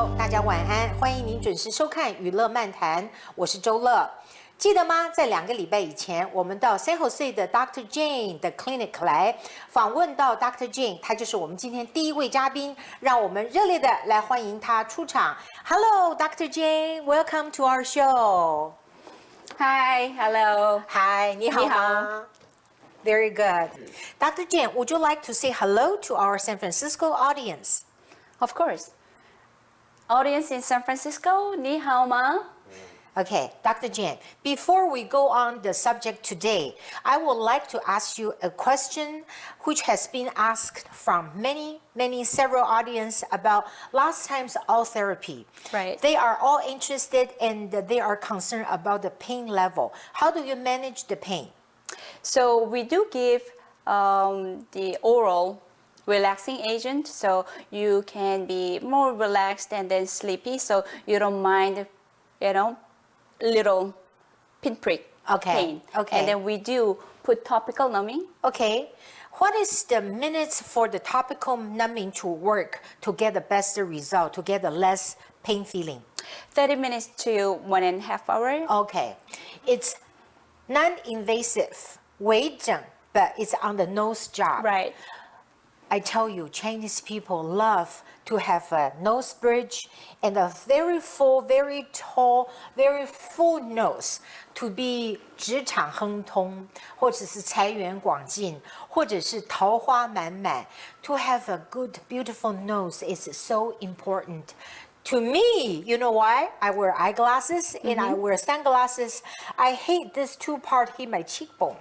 友，大家晚安，欢迎您准时收看娱乐漫谈，我是周乐。记得吗？在2个礼拜以前，我们到 San Jose 的 Dr. Jane 的 clinic 来访问到 Dr. Jane， 他就是我们今天第一位嘉宾，让我们热烈的来欢迎他出场。Hello, Dr. Jane, welcome to our show. Hi, hello. Hi, 你好吗？Very good. Dr. Jane, would you like to say hello to our San Francisco audience? Of course. Audience in San Francisco, 你好吗? Okay, Dr. Jane, before we go on the subject today, I would like to ask you a question which has been asked from several audience about last time's all therapy. Right. They are all interested and they are concerned about the pain level. How do you manage the pain? So we do give the oral relaxing agent, so you can be more relaxed and then sleepy, so you don't mind, little pinprick pain. Okay. And then we do put topical numbing. Okay. What is the minutes for the topical numbing to work to get the best result, to get the less pain feeling? 30 minutes to 1.5 hours. Okay. It's non-invasive, 微整, but it's on the nose job. Right. I tell you, Chinese people love to have a nose bridge and a very full, very tall, very full nose to be 直肠亨通，或者是财源广进，或者是桃花满满。To have a good, beautiful nose is so important. To me, you know why? I wear eyeglasses and I wear sunglasses. I hate this two part hit my cheekbone.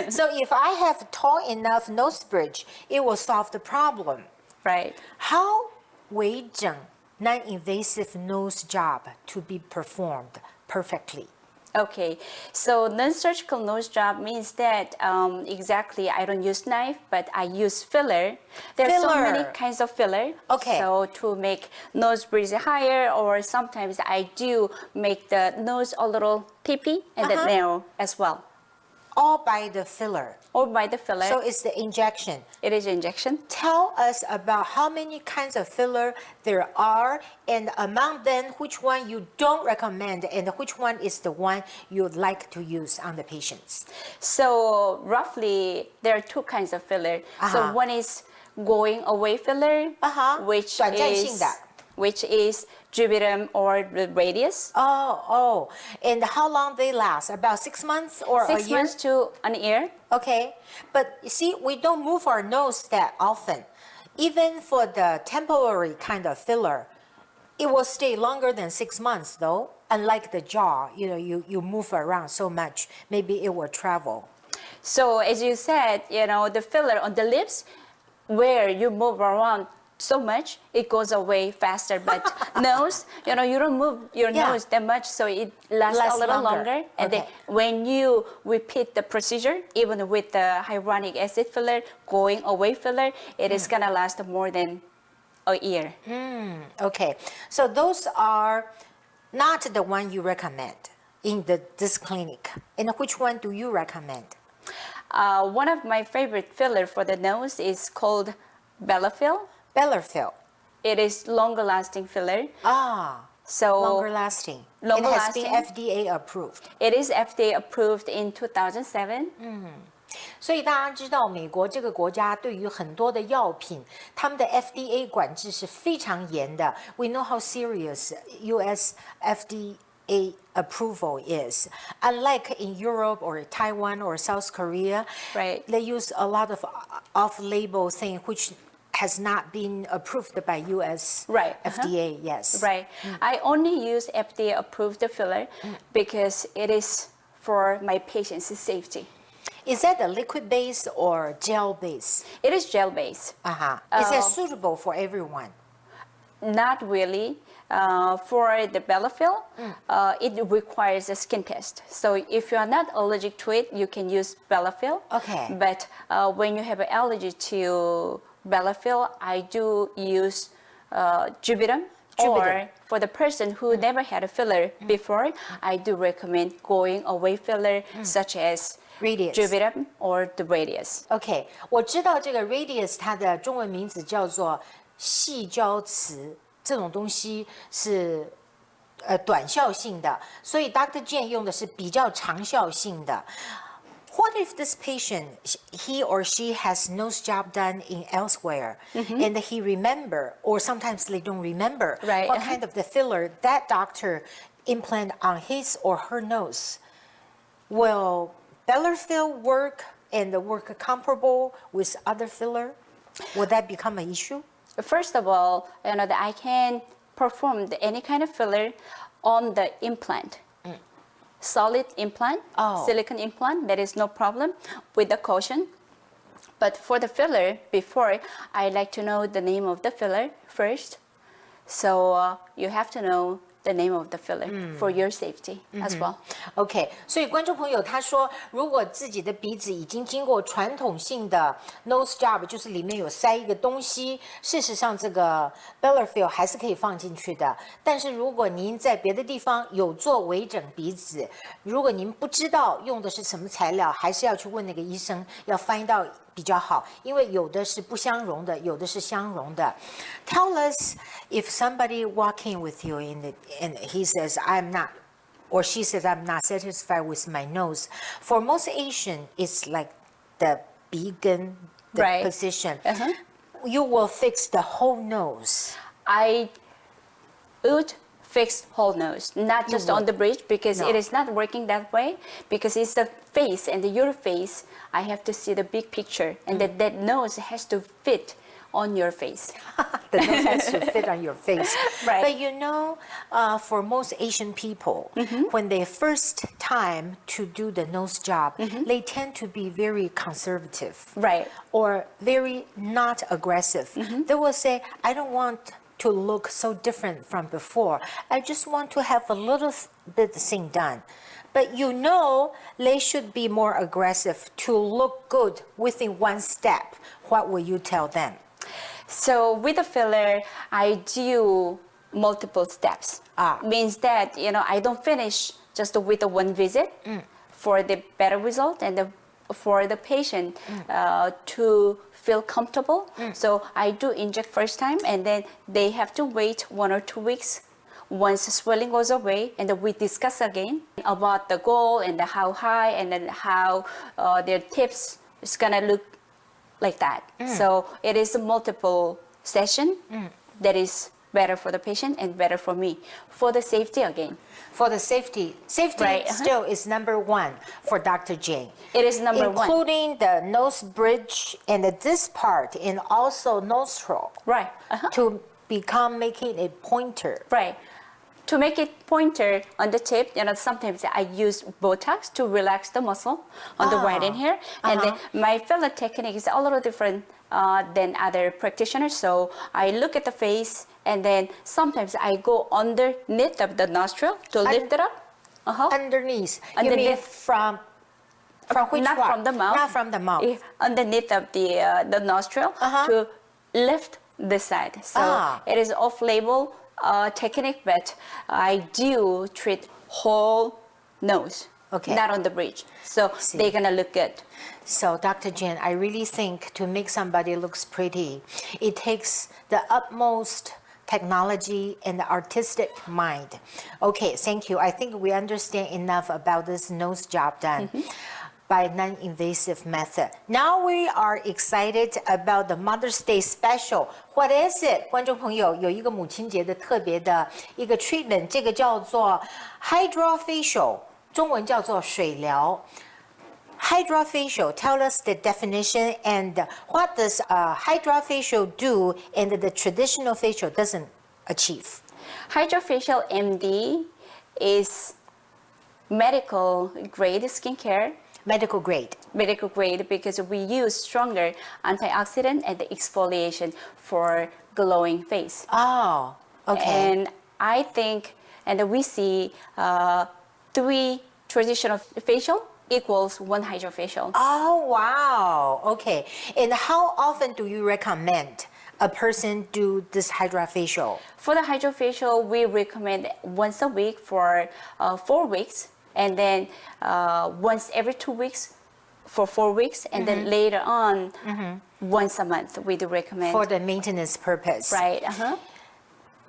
So if I have tall enough nose bridge, it will solve the problem. Right. How 微整 non-invasive nose job to be performed perfectly? Okay, so non-surgical nose job means that exactly I don't use knife, but I use filler. There's so many kinds of filler. Okay. So to make nose bridge higher, or sometimes I do make the nose a little peepee and then narrow as well. All by the filler. Or by the filler. So it's the injection. It is injection. Tell us about how many kinds of filler there are, and among them, which one you don't recommend, and which one is the one you'd like to use on the patients. So roughly, there are 2 kinds of filler. So one is going away filler, which is Jubitum or the radius. Oh, and how long they last? About 6 months or a year? 6 months to an year. Okay, but you see, we don't move our nose that often. Even for the temporary kind of filler, it will stay longer than 6 months though. Unlike the jaw, you move around so much, maybe it will travel. So as you said, the filler on the lips, where you move around so much, it goes away faster. But nose, you don't move your nose that much, so it lasts a little longer. And then when you repeat the procedure, even with the hyaluronic acid filler, going away filler, it is gonna last more than a year. Okay, so those are not the one you recommend in this clinic. And which one do you recommend? One of my favorite filler for the nose is called Belafil. Belafil. It is longer lasting filler. So longer lasting. It has been FDA approved. It is FDA approved in 2007. 所以大家知道，美国这个国家对于很多的药品，他们的 FDA 管制是非常严的。We know how serious U.S. FDA approval is. Unlike in Europe or Taiwan or South Korea, right? They use a lot of off-label thing which has not been approved by U.S. FDA, yes. Right. I only use FDA approved filler because it is for my patients' safety. Is that a liquid base or gel base? It is gel base. Is it suitable for everyone? Not really. For the Belafil, it requires a skin test. So if you are not allergic to it, you can use Belafil. Okay. But when you have an allergy to Belafil, I do use Jubitum. Or for the person who never had a filler before, I do recommend going away filler such as Jubitum or the radius. OK， 我知道这个 radius 它的中文名字叫做细胶瓷这种东西是短效性的，所以 Dr. Jane 用的是比较长效性的。What if this patient, he or she has nose job done in elsewhere, and he remember, or sometimes they don't remember, Right. what kind of the filler that doctor implant on his or her nose? Will filler fill work and work comparable with other filler? Will that become an issue? First of all, that I can perform any kind of filler on the implant. Solid implant, silicone implant, there is no problem with the caution. But for the filler, before, I like to know the name of the filler first. So you have to know the name of the filler for your safety as well. OK， 所以观众朋友他说，如果自己的鼻子已经经过传统性的 nose job， 就是里面有塞一个东西，事实上这个 filler fill 还是可以放进去的。但是如果您在别的地方有做微整鼻子，如果您不知道用的是什么材料，还是要去问那个医生，要find out比较好，因为有的是不相容的，有的是相容的。Tell us if somebody walk in with you and he says I'm not, or she says I'm not satisfied with my nose. For most Asian, it's like the 鼻根 the Right. position. You will fix the whole nose. I would fix whole nose, not just on the bridge, because it is not working that way, because it's the face and your face. I have to see the big picture, and that nose has to fit on your face. The nose has to fit on your face. Right. But you know, for most Asian people, when they first time to do the nose job, they tend to be very conservative. Right. Or very not aggressive. They will say, I don't want to look so different from before. I just want to have a little bit thing done. But you know, they should be more aggressive to look good within one step. What will you tell them? So with the filler, I do multiple steps. Means that, I don't finish just with the one visit for the better result and for the patient to feel comfortable. So I do inject first time, and then they have to wait 1 or 2 weeks. Once the swelling goes away, and then we discuss again about the goal and how high, and then how their tips is gonna look like that. So it is a multiple session that is better for the patient and better for me. For the safety again. For the safety Right, still is number one for Dr. Jane. It is number one. Including the nose bridge and this part, and also nostril. Right. To become making a pointer. Right. To make it pointer on the tip, sometimes I use Botox to relax the muscle on the right end here. And then my filler technique is a little different than other practitioners. So I look at the face, and then sometimes I go underneath of the nostril to lift it up. Underneath. You mean Underneath. from which Not part? from the mouth. Not from the mouth. Underneath of the nostril to lift the side. So it is off-label technique, but I do treat whole nose, not on the bridge. So they're gonna look good. So Dr. Jane, I really think to make somebody looks pretty, it takes the utmost technology and the artistic mind. Okay, thank you. I think we understand enough about this nose job done by non-invasive method. Now we are excited about the Mother's Day special. What is it? 观众朋友，有一个母亲节的特别的一个 treatment， 这个叫做 hydrofacial， 中文叫做水疗。Hydrofacial, tell us the definition and what does hydrofacial do and the traditional facial doesn't achieve. Hydrofacial MD is medical grade skincare. Medical grade. Medical grade because we use stronger antioxidant and exfoliation for glowing face. Oh, okay. And I think, and we see 3 traditional facial equals 1 hydrofacial. Oh, wow. Okay. And how often do you recommend a person do this hydrofacial? For the hydrofacial, we recommend once a week for 4 weeks, and then once every 2 weeks for 4 weeks, and then later on, once a month, we do recommend. For the maintenance purpose. Right.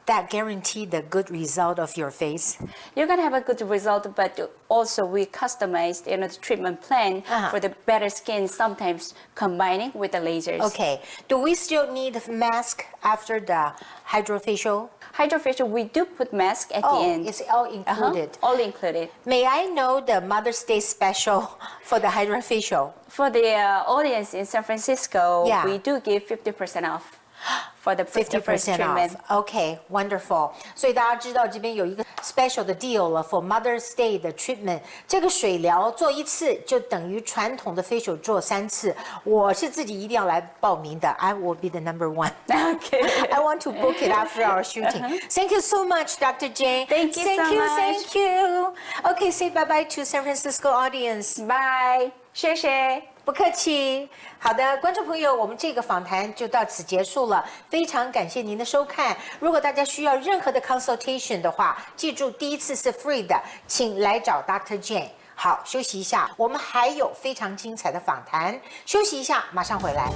that guarantee the good result of your face? You're gonna have a good result, but also we customized, the treatment plan for the better skin. Sometimes combining with the lasers. Okay. Do we still need a mask after the hydrofacial? Hydrofacial, we do put mask at the end. It's all included. All included. May I know the Mother's Day special for the hydrofacial? For the audience in San Francisco, Yeah. we do give 50% off for the 50% first treatment. off. Okay, wonderful. 所以大家知道这边有一个 special 的 deal 了 for Mother's Day 的 treatment。这个水疗做1次就等于传统的 facial 做3次。我是自己一定要来报名的。I will be the number one. Okay. I want to book it after our shooting. Thank you so much, Dr. Jane. Thank you so much. Thank you. Okay, say bye bye to San Francisco audience. Bye. 谢谢。不客气。好的，观众朋友，我们这个访谈就到此结束了，非常感谢您的收看。如果大家需要任何的 consultation 的话，记住第一次是 free 的，请来找 Dr. Jane。好，休息一下，我们还有非常精彩的访谈。休息一下，马上回来。